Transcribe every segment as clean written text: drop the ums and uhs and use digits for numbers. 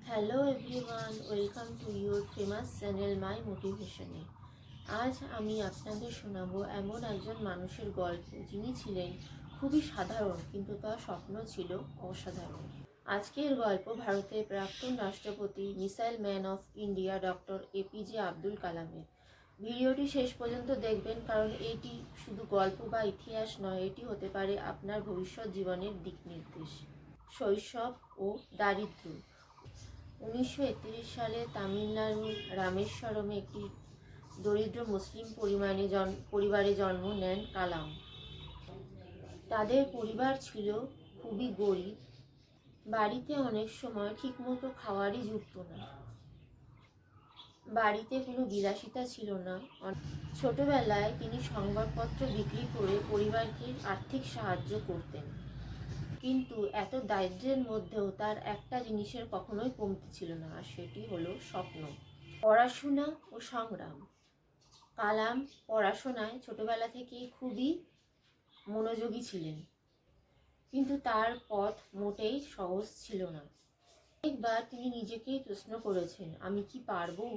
Hello everyone, welcome to your famous channel my মোটিভেশনে। আজ আমি আপনাদের শোনাবো এমন একজন মানুষের গল্প যিনি ছিলেন খুবই সাধারণ, কিন্তু তার স্বপ্ন ছিল অসাধারণ। আজকের গল্প ভারতের প্রাক্তন রাষ্ট্রপতি missile man of India doctor APJ Abdul কালামের। ভিডিওটি শেষ পর্যন্ত দেখবেন, কারণ এটি শুধু গল্প বা ইতিহাস নয়, এটি হতে পারে আপনার ভবিষ্যৎ জীবনের দিক নির্দেশ। শৈশব ও দারিদ্র্য। 1931 সালে তামিলনাড়ুর রামেশ্বরমে একটি দরিদ্র মুসলিম পরিবারে জন্ম নেন কালাম। তাদের পরিবার ছিল খুবই গরিব। বাড়িতে অনেক সময় ঠিকমতো খাওয়ারই জুটত না। বাড়িতে কোনো বিলাসিতা ছিল না। ছোটবেলায় তিনি সংবাদপত্র বিক্রি করে পরিবারকে আর্থিক সাহায্য করতেন, কিন্তু এত দারিদ্র্যের মধ্যেও তার একটা জিনিসের কখনোই কমতি ছিল না, আর সেটি হলো স্বপ্ন, পড়াশোনা ও সংগ্রাম। কালাম পড়াশোনায় ছোটবেলা থেকেই খুবই মনোযোগী ছিলেন, কিন্তু তার পথ মোটেই সহজ ছিল না। একবার তিনি নিজেকেই প্রশ্ন করেছেন, আমি কি পারবো?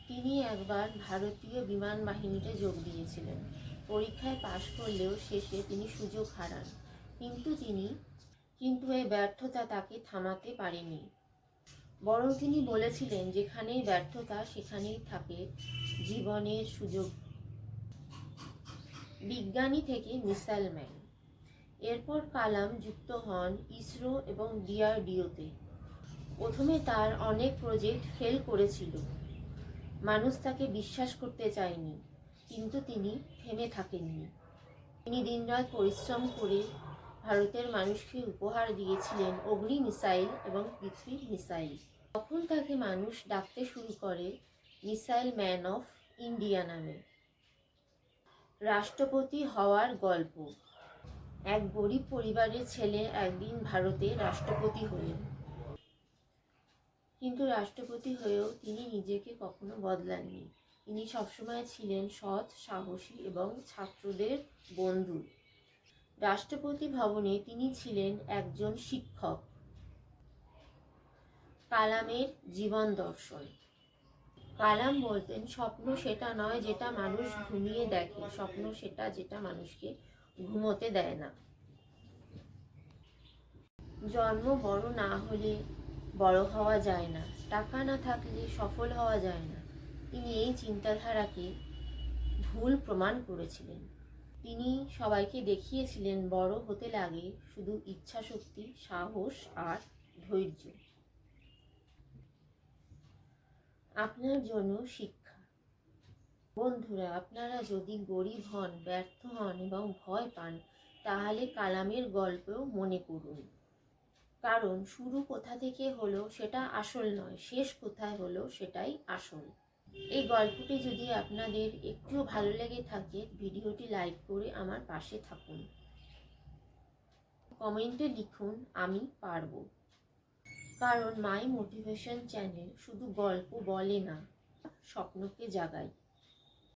তিনি একবার ভারতীয় বিমান বাহিনীতে যোগ দিয়েছিলেন। পরীক্ষায় পাশ করলেও শেষে তিনি সুযোগ হারান। কিন্তু এই ব্যর্থতা তাকে থামাতে পারেনি। বরং তিনি বলেছিলেন, যেখানেই ব্যর্থতা সেখানেই থাকে জীবনের সুযোগ। বিজ্ঞানী থেকে মিসাইল ম্যান। এরপর কালাম যুক্ত হন ইসরো এবং ডিআরডিওতে। প্রথমে তার অনেক প্রজেক্ট ফেল করেছিল, মানুষ তাকে বিশ্বাস করতে চায়নি, কিন্তু তিনি থেমে থাকেননি। তিনি দিনরাত পরিশ্রম করে ভারতের মানুষকে উপহার দিয়েছিলেন অগ্নি মিসাইল এবং পৃথ্বী মিসাইল। তখন তাকে মানুষ ডাকতে শুরু করে মিসাইল ম্যান অফ ইন্ডিয়া নামে। রাষ্ট্রপতি হওয়ার গল্প। এক গরিব পরিবারের ছেলে একদিন ভারতের রাষ্ট্রপতি হলেন, কিন্তু রাষ্ট্রপতি হয়েও তিনি নিজেকে কখনো বদলাননি। তিনি সবসময় ছিলেন সৎ, সাহসী এবং ছাত্রদের বন্ধু। রাষ্ট্রপতি ভবনে তিনি ছিলেন একজন শিক্ষক। কালামের জীবন দর্শন। কালাম বলতেন, স্বপ্ন সেটা নয় যেটা মানুষ ঘুমিয়ে দেখে, স্বপ্ন সেটা যেটা মানুষকে ঘুমোতে দেয় না। জন্ম বড় না হলে বড় হওয়া যায় না, টাকা না থাকলে সফল হওয়া যায় না। তিনি এই চিন্তাধারাকে ভুল প্রমাণ করেছিলেন। তিনি সবাইকে দেখিয়েছিলেন বড় হতে লাগে শুধু ইচ্ছাশক্তি, সাহস আর ধৈর্য। আপনার জন্য শিক্ষা। বন্ধুরা, আপনারা যদি গরিব হন, ব্যর্থ হন এবং ভয় পান, তাহলে কালামের গল্পেও মনে করুন। কারণ শুরু কোথা থেকে হলো সেটা আসল নয়, শেষ কোথায় হলো সেটাই আসল। এই গল্পটি যদি আপনাদের একটু ভালো লেগে থাকে, ভিডিওটি লাইক করে আমার পাশে থাকুন। কমেন্টে লিখুন, আমি পারবো। কারণ মাই মোটিভেশন চ্যানেল শুধু গল্প বলে না, স্বপ্নকে জাগায়।